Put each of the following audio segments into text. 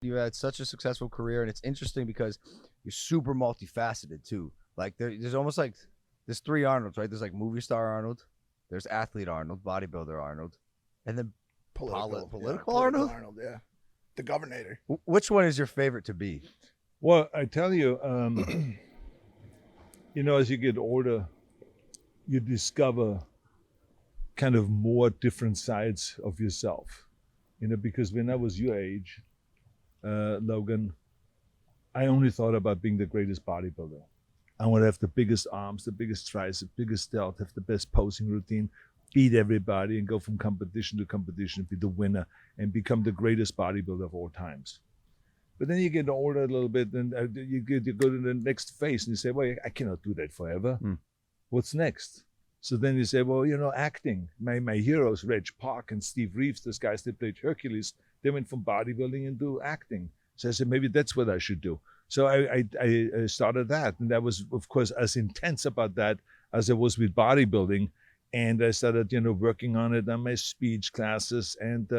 You had such a successful career, and it's interesting because you're super multifaceted too. Like there's almost like there's three Arnolds, right? There's like movie star Arnold, there's athlete Arnold, bodybuilder Arnold, and then political Arnold. Yeah, the governor. Which one is your favorite to be? Well, I tell you, as you get older, you discover kind of more different sides of yourself. Because when I was your age, Logan, I only thought about being the greatest bodybuilder. I want to have the biggest arms, the biggest triceps, biggest delt, have the best posing routine, beat everybody and go from competition to competition, be the winner and become the greatest bodybuilder of all times. But then you get older a little bit and you go to the next phase and you say, well, I cannot do that forever. What's next? So then you say, well, acting. My heroes, Reg Park and Steve Reeves, those guys that played Hercules, they went from bodybuilding into acting. So I said, maybe that's what I should do. So I started that. And that was, of course, as intense about that as I was with bodybuilding. And I started, working on it on my speech classes and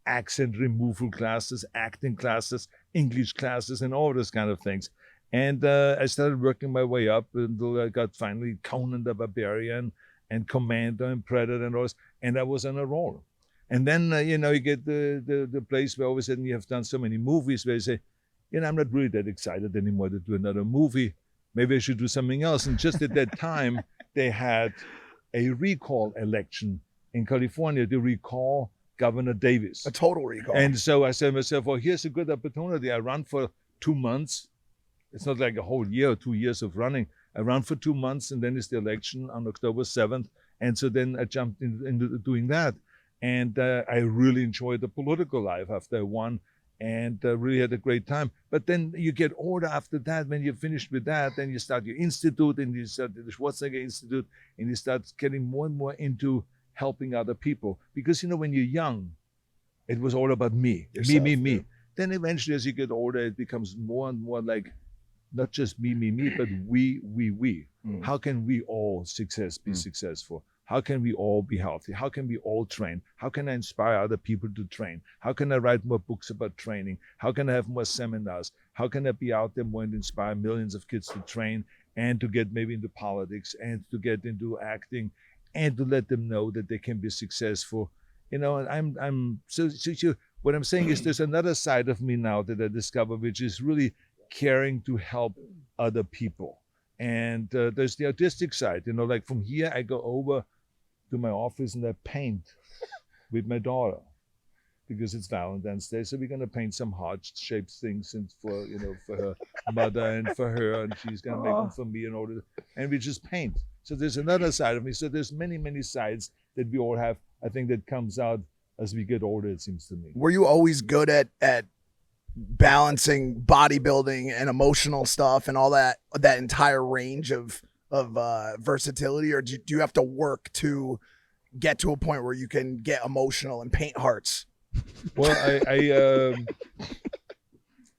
accent removal classes, acting classes, English classes, and all those kind of things. And I started working my way up until I got finally Conan the Barbarian and Commando and Predator and all this. And I was on a roll. And then, you get the place where all of a sudden you have done so many movies where you say, I'm not really that excited anymore to do another movie. Maybe I should do something else. And just at that time, they had a recall election in California to recall Governor Davis. A total recall. And so I said to myself, well, here's a good opportunity. I run for 2 months. It's not like a whole year or 2 years of running. I ran for 2 months and then it's the election on October 7th. And so then I jumped into doing that. And I really enjoyed the political life after I won and really had a great time. But then you get older after that. When you're finished with that, then you start your institute and you start the Schwarzengger Institute and you start getting more and more into helping other people. Because, when you're young, it was all about me. Yourself, me. yeah. Then eventually as you get older, it becomes more and more like not just me, but we. How can we all be successful? How can we all be healthy? How can we all train? How can I inspire other people to train? How can I write more books about training? How can I have more seminars? How can I be out there more and inspire millions of kids to train and to get maybe into politics and to get into acting and to let them know that they can be successful? And I'm so what I'm saying is there's another side of me now that I discovered, which is really caring to help other people. And there's the artistic side, like from here I go over to my office and I paint with my daughter because it's Valentine's Day. So we're going to paint some heart-shaped things and for her mother and for her, and she's going to make them for me and all that. And we just paint. So there's another side of me. So there's many, many sides that we all have. I think that comes out as we get older, it seems to me. Were you always good at balancing bodybuilding and emotional stuff and all that entire range of versatility, or do you have to work to get to a point where you can get emotional and paint hearts? Well, I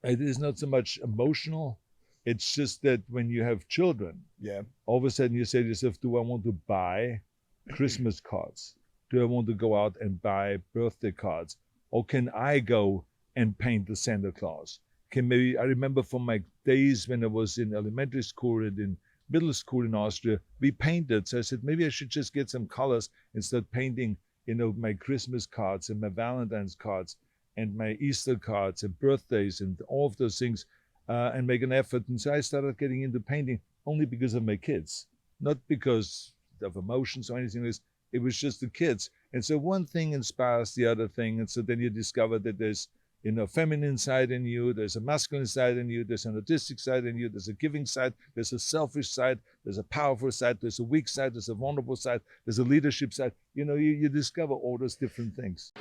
it is not so much emotional. It's just that when you have children, all of a sudden you say to yourself, do I want to buy Christmas cards? Do I want to go out and buy birthday cards? Or can I go and paint the Santa Claus? I remember from my days when I was in elementary school and in middle school in Austria, we painted. So I said, maybe I should just get some colors and start painting, my Christmas cards and my Valentine's cards and my Easter cards and birthdays and all of those things and make an effort. And so I started getting into painting only because of my kids, not because of emotions or anything like this. It was just the kids. And so one thing inspires the other thing. And so then you discover that there's feminine side in you, there's a masculine side in you, there's an artistic side in you, there's a giving side, there's a selfish side, there's a powerful side, there's a weak side, there's a vulnerable side, there's a leadership side. You discover all those different things.